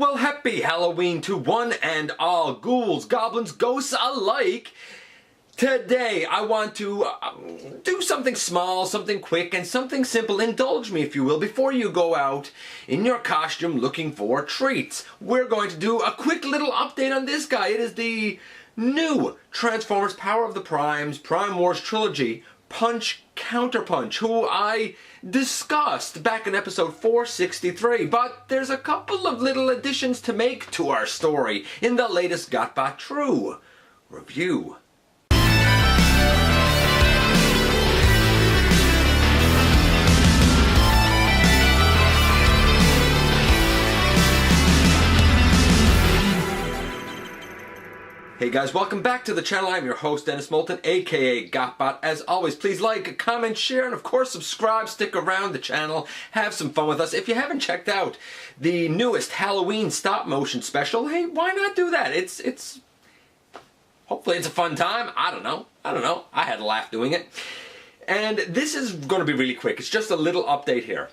Well, happy Halloween to one and all, ghouls, goblins, ghosts alike. Today, I want to do something small, something quick, and something simple. Indulge me, if you will, before you go out in your costume looking for treats. We're going to do a quick little update on this guy. It is the new Transformers Power of the Primes Prime Wars Trilogy Punch Counterpunch, who I discussed back in episode 463, but there's a couple of little additions to make to our story in the latest GotBot True review. Hey guys, welcome back to the channel. I'm your host, Dennis Moulton, aka GotBot. As always, please like, comment, share, and of course subscribe. Stick around the channel. Have some fun with us. If you haven't checked out the newest Halloween stop-motion special, hey, why not do that? It's hopefully it's a fun time. I don't know. I had a laugh doing it. And this is going to be really quick. It's just a little update here.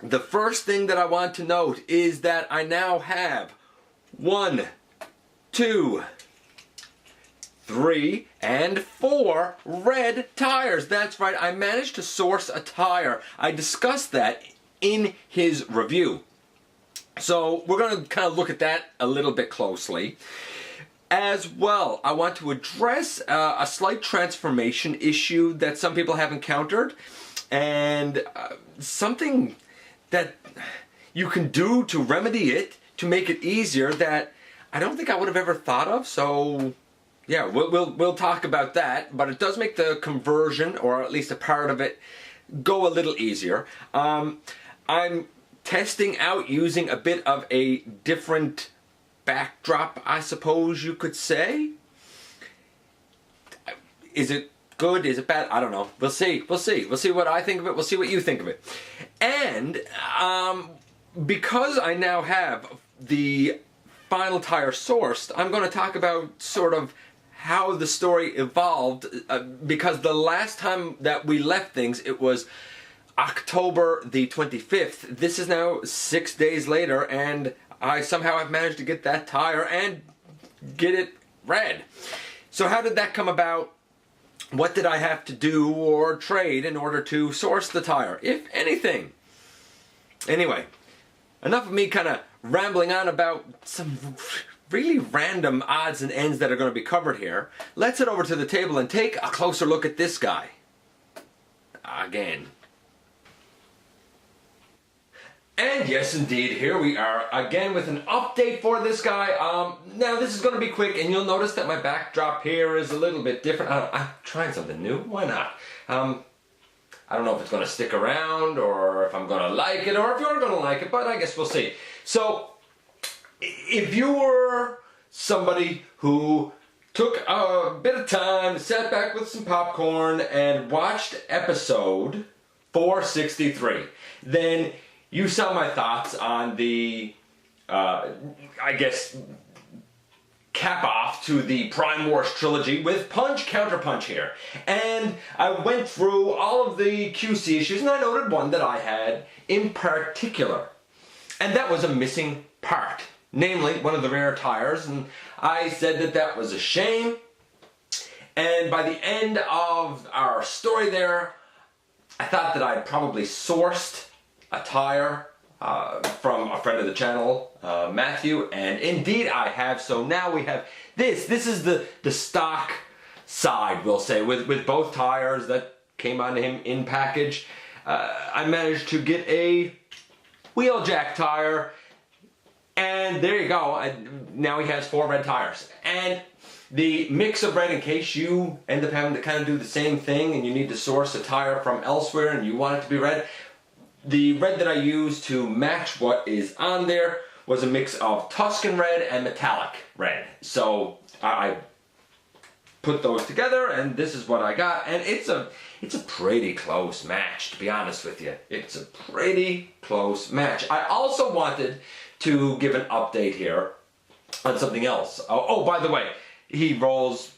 The first thing that I want to note is that I now have 1, 2, 3, and 4 red tires. That's right, I managed to source a tire. I discussed that in his review. So we're going to kind of look at that a little bit closely. As well, I want to address a slight transformation issue that some people have encountered, and something that you can do to remedy it, to make it easier, that I don't think I would have ever thought of. So yeah, we'll talk about that, but it does make the conversion, or at least a part of it, go a little easier. I'm testing out using a bit of a different backdrop, I suppose you could say. Is it good? Is it bad? I don't know. We'll see. We'll see what I think of it. We'll see what you think of it. And because I now have the final tire sourced, I'm going to talk about sort of how the story evolved, because the last time that we left things, it was October the 25th. This is now 6 days later, and I somehow have managed to get that tire and get it red. So how did that come about? What did I have to do or trade in order to source the tire, if anything? Anyway, enough of me kind of rambling on about some really random odds and ends that are going to be covered here. Let's head over to the table and take a closer look at this guy. Again. And yes, indeed, here we are again with an update for this guy. Now this is going to be quick, and you'll notice that my backdrop here is a little bit different. I'm trying something new. Why not? I don't know if it's going to stick around, or if I'm going to like it, or if you're going to like it, but I guess we'll see. So, if you were somebody who took a bit of time, sat back with some popcorn, and watched episode 463, then you saw my thoughts on the, I guess, cap off to the Prime Wars Trilogy with Punch Counterpunch here. And I went through all of the QC issues, and I noted one that I had in particular. And that was a missing part, namely one of the rear tires, and I said that that was a shame. And by the end of our story there, I thought that I'd probably sourced a tire from a friend of the channel, Matthew, and indeed I have. So now we have this. This is the stock side, we'll say, with both tires that came on him in package. I managed to get a wheel jack tire, and there you go. Now he has 4 red tires. And the mix of red, in case you end up having to kind of do the same thing and you need to source a tire from elsewhere and you want it to be red, the red that I used to match what is on there was a mix of Tuscan red and metallic red. So I put those together, and this is what I got. And it's a pretty close match, to be honest with you. It's a pretty close match. I also wanted to give an update here on something else. Oh, by the way, he rolls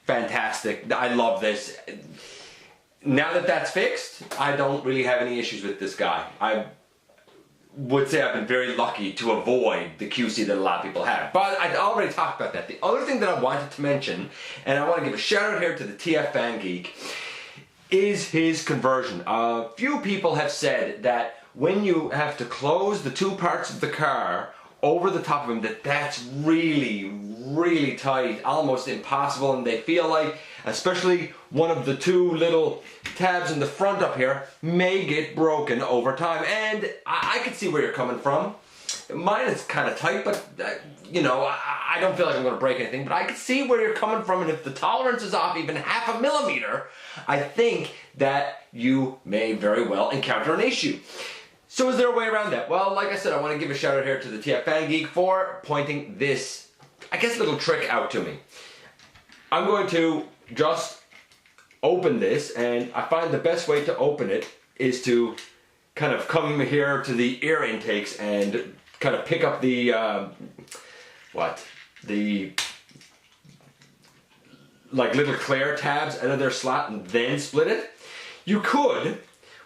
fantastic. I love this. Now that that's fixed, I don't really have any issues with this guy. would say I've been very lucky to avoid the QC that a lot of people have. But I already talked about that. The other thing that I wanted to mention, and I want to give a shout out here to the TF Fan Geek, is his conversion. A few people have said that when you have to close the two parts of the car over the top of him, that's really, really tight, almost impossible, and they feel like, especially one of the two little tabs in the front up here, may get broken over time. And I can see where you're coming from. Mine is kind of tight, but you know, I don't feel like I'm going to break anything, but I can see where you're coming from, and if the tolerance is off even 0.5 millimeter, I think that you may very well encounter an issue. So is there a way around that? Well, like I said, I want to give a shout out here to the TF Fan Geek for pointing this, I guess, little trick out to me. I'm going to just open this, and I find the best way to open it is to kind of come here to the ear intakes and kind of pick up the, like little clear tabs out of their slot and then split it. You could,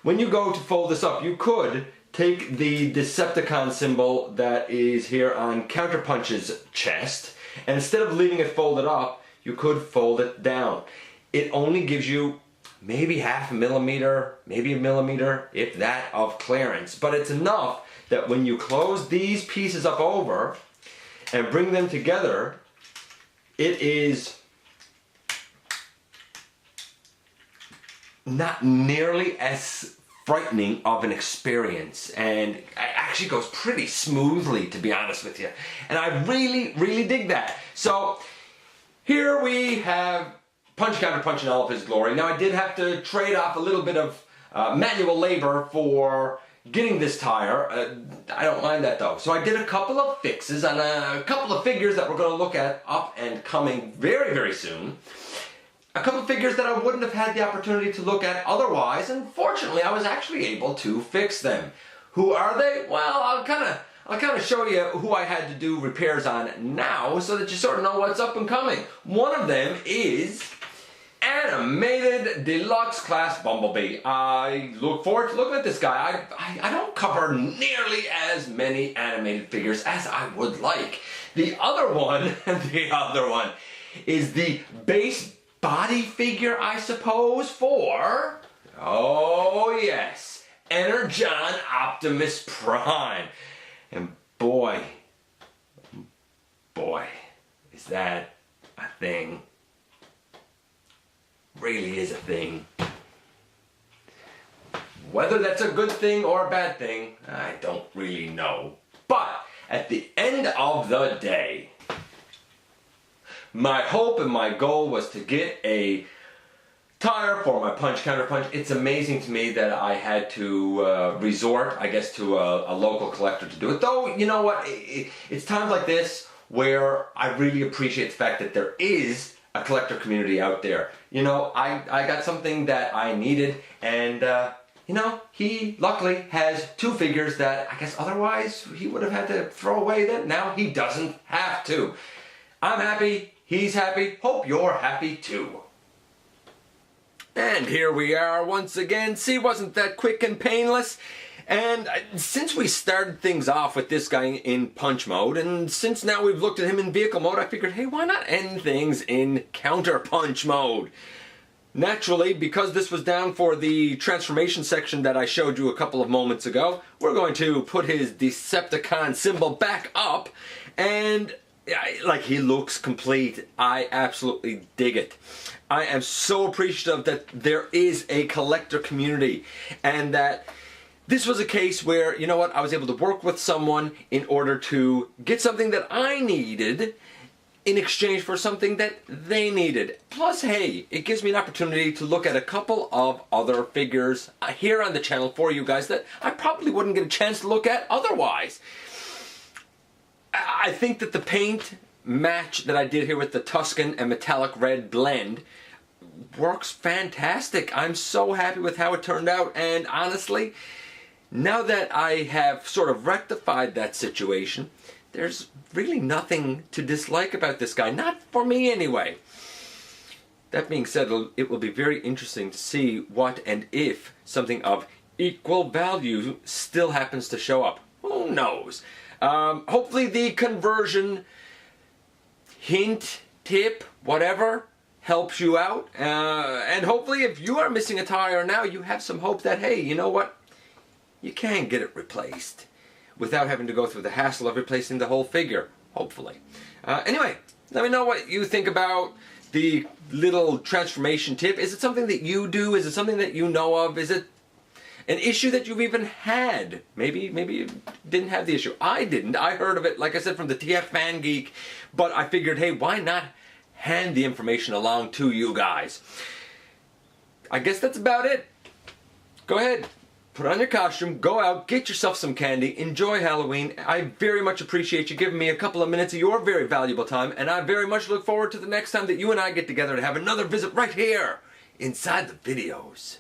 when you go to fold this up, you could take the Decepticon symbol that is here on Counterpunch's chest, and instead of leaving it folded up, you could fold it down. It only gives you maybe 0.5 millimeter, maybe 1 millimeter, if that, of clearance. But it's enough that when you close these pieces up over and bring them together, it is not nearly as frightening of an experience, and it actually goes pretty smoothly, to be honest with you. And I really, really dig that. So here we have Punch Counterpunch in all of his glory. Now I did have to trade off a little bit of manual labor for getting this tire. I don't mind that though. So I did a couple of fixes on a couple of figures that we're going to look at up and coming very, very soon. A couple of figures that I wouldn't have had the opportunity to look at otherwise, and fortunately I was actually able to fix them. Who are they? Well, I'll kind of show you who I had to do repairs on now so that you sort of know what's up and coming. One of them is Animated Deluxe Class Bumblebee. I look forward to looking at this guy. I don't cover nearly as many animated figures as I would like. The other one is the base body figure, I suppose, for, oh yes, Energon Optimus Prime. And boy, is that a thing. Really is a thing. Whether that's a good thing or a bad thing, I don't really know. But at the end of the day, my hope and my goal was to get a tire for my Punch Counterpunch. It's amazing to me that I had to resort, I guess, to a local collector to do it. Though, you know what, it's times like this where I really appreciate the fact that there is a collector community out there. You know, I got something that I needed, and you know, he luckily has two figures that I guess otherwise he would have had to throw away. That now he doesn't have to. I'm happy, he's happy, hope you're happy too. And here we are once again. See, wasn't that quick and painless? And since we started things off with this guy in punch mode, and since now we've looked at him in vehicle mode, I figured, hey, why not end things in counterpunch mode? Naturally, because this was down for the transformation section that I showed you a couple of moments ago, we're going to put his Decepticon symbol back up, and like, he looks complete. I absolutely dig it. I am so appreciative that there is a collector community, and that this was a case where, you know what, I was able to work with someone in order to get something that I needed in exchange for something that they needed. Plus, hey, it gives me an opportunity to look at a couple of other figures here on the channel for you guys that I probably wouldn't get a chance to look at otherwise. I think that the paint match that I did here with the Tuscan and metallic red blend works fantastic. I'm so happy with how it turned out, and honestly, now that I have sort of rectified that situation, there's really nothing to dislike about this guy. Not for me anyway. That being said, it will be very interesting to see what and if something of equal value still happens to show up. Well, Who knows? Hopefully the conversion hint, tip, whatever, helps you out. And hopefully if you are missing a tire now, you have some hope that, hey, you know what? You can get it replaced without having to go through the hassle of replacing the whole figure, hopefully. Anyway, let me know what you think about the little transformation tip. Is it something that you do? Is it something that you know of? Is it an issue that you've even had? Maybe you didn't have the issue. I didn't. I heard of it, like I said, from the TF Fan Geek, but I figured, hey, why not hand the information along to you guys? I guess that's about it. Go ahead. Put on your costume, go out, get yourself some candy, enjoy Halloween. I very much appreciate you giving me a couple of minutes of your very valuable time, and I very much look forward to the next time that you and I get together to have another visit right here inside the videos.